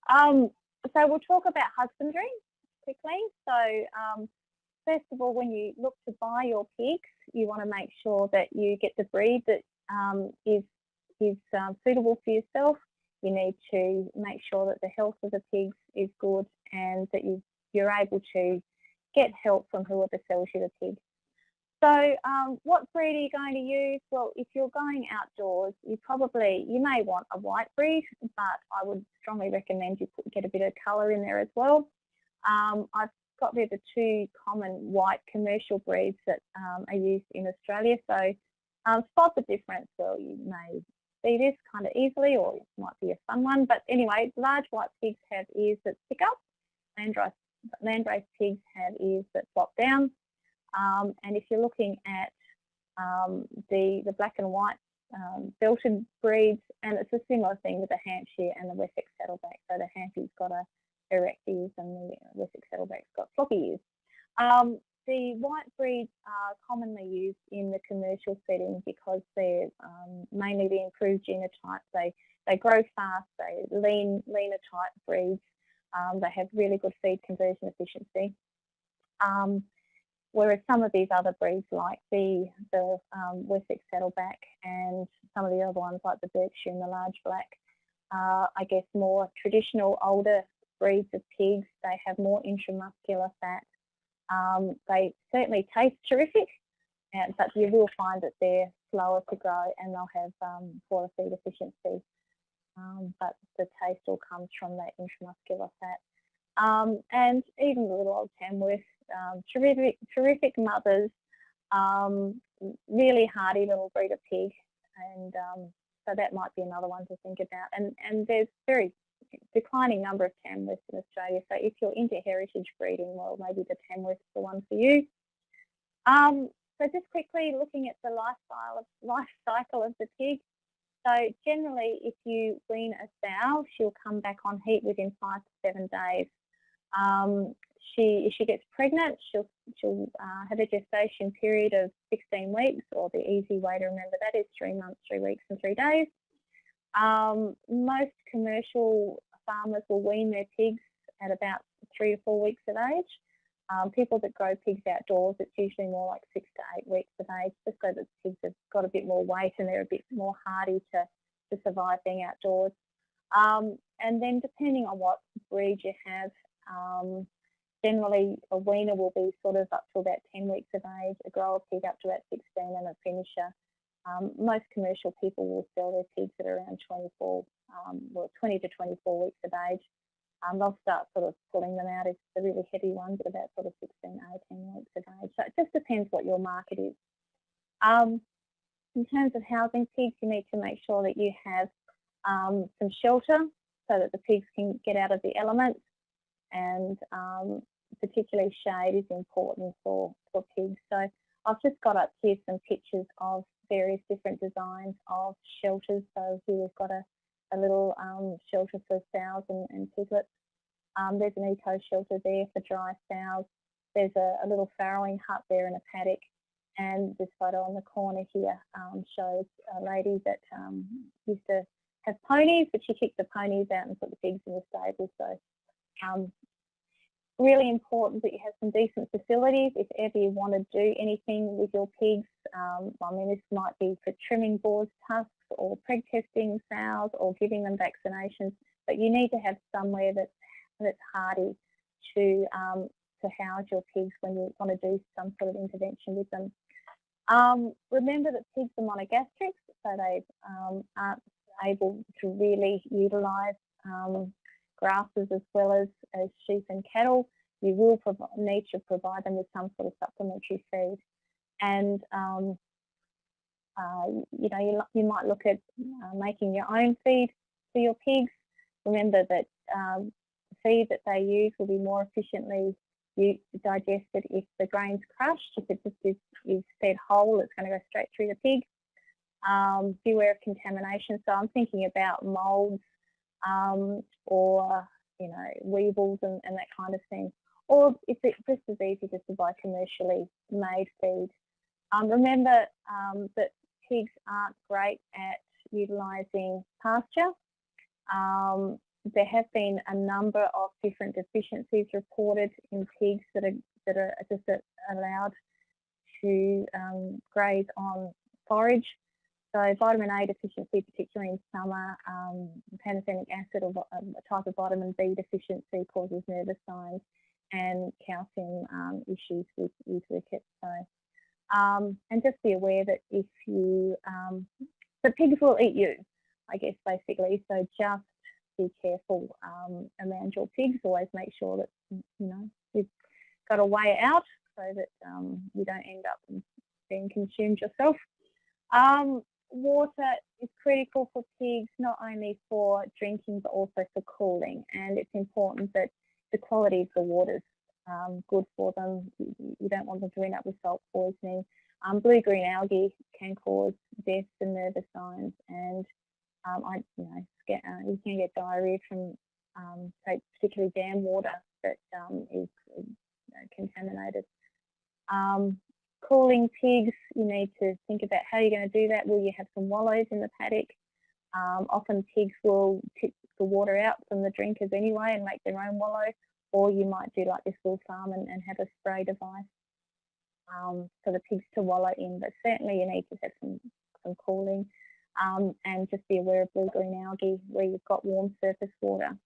So we'll talk about husbandry quickly. So first of all, when you look to buy your pigs, you want to make sure that you get the breed that is suitable for yourself. You need to make sure that the health of the pigs is good and that you're able to get help from whoever sells you the pig. So what breed are you going to use? Well, if you're going outdoors, you may want a white breed, but I would strongly recommend you get a bit of colour in there as well. I've got there the two common white commercial breeds that are used in Australia. So spot the difference. Well, you may see this kind of easily, or it might be a fun one. But anyway, large white pigs have ears that stick up. Landrace pigs have ears that flop down. And if you're looking at the black and white belted breeds, and it's a similar thing with the Hampshire and the Wessex Saddleback. So the Hampshire's got a erect ears and the Wessex Saddleback's got floppy ears. The white breeds are commonly used in the commercial setting because they're mainly the improved genotype. They grow fast, they leaner type breeds. They have really good feed conversion efficiency. Whereas some of these other breeds like the Wessex Saddleback and some of the other ones like the Berkshire and the large black, I guess more traditional older breeds of pigs. They have more intramuscular fat. They certainly taste terrific, but you will find that they're slower to grow and they'll have poorer feed efficiency. But the taste all comes from that intramuscular fat. And even the little old Tamworth, terrific mothers, really hardy little breed of pig, and so that might be another one to think about. And there's very declining number of Tamworths in Australia, so if you're into heritage breeding, well, maybe the Tamworth's the one for you. So just quickly looking at the life cycle of the pig. So generally, if you wean a sow, she'll come back on heat within 5 to 7 days. If she gets pregnant, she'll have a gestation period of 16 weeks, or the easy way to remember that is 3 months, 3 weeks and 3 days. Most commercial farmers will wean their pigs at about 3 to 4 weeks of age. People that grow pigs outdoors, it's usually more like 6 to 8 weeks of age, just so that the pigs have got a bit more weight and they're a bit more hardy to survive being outdoors. And then depending on what breed you have, generally a weaner will be sort of up to about 10 weeks of age, a grower pig up to about 16, and a finisher. Most commercial people will sell their pigs at around 20 to 24 weeks of age. They'll start sort of pulling them out as the really heavy ones at about sort of 16, 18 weeks of age. So it just depends what your market is. In terms of housing pigs, you need to make sure that you have some shelter so that the pigs can get out of the elements, and particularly shade is important for pigs. So I've just got up here some pictures of various different designs of shelters. So here we've got a little shelter for sows and piglets. There's an eco shelter there for dry sows. There's a little farrowing hut there in a paddock. And this photo on the corner here shows a lady that used to have ponies, but she kicked the ponies out and put the pigs in the stable. So really important that you have some decent facilities if ever you want to do anything with your pigs. I mean, this might be for trimming boars' tusks or preg testing sows or giving them vaccinations, but you need to have somewhere that's hardy to house your pigs when you want to do some sort of intervention with them. Remember that pigs are monogastrics, so they aren't able to really utilise grasses as well as sheep and cattle. You will need to provide them with some sort of supplementary feed, and you might look at making your own feed for your pigs. Remember that the feed that they use will be more efficiently digested if the grain's crushed. If it just is fed whole, it's going to go straight through the pig. Beware of contamination. So I'm thinking about moulds or weevils and that kind of thing. Or it's just as easy just to buy commercially made feed. Remember that pigs aren't great at utilising pasture. there have been a number of different deficiencies reported in pigs that are just allowed to graze on forage. So vitamin A deficiency, particularly in summer, pantothenic acid or a type of vitamin B deficiency causes nervous signs, and calcium issues with rickets. So, and just be aware that if you, the pigs will eat you, I guess, basically. So just be careful around your pigs. Always make sure that, you've got a way out so that you don't end up being consumed yourself. Water is critical for pigs, not only for drinking but also for cooling, and it's important that the quality of the water's good for them. You don't want them to end up with salt poisoning. Blue-green algae can cause death and nervous signs, and you can get diarrhea from particularly dam water that is contaminated. Cooling pigs, you need to think about how you're going to do that. Will you have some wallows in the paddock? Often pigs will tip the water out from the drinkers anyway and make their own wallow, or you might do like this little farm and have a spray device for the pigs to wallow in. But certainly you need to have some cooling, and just be aware of blue-green algae where you've got warm surface water.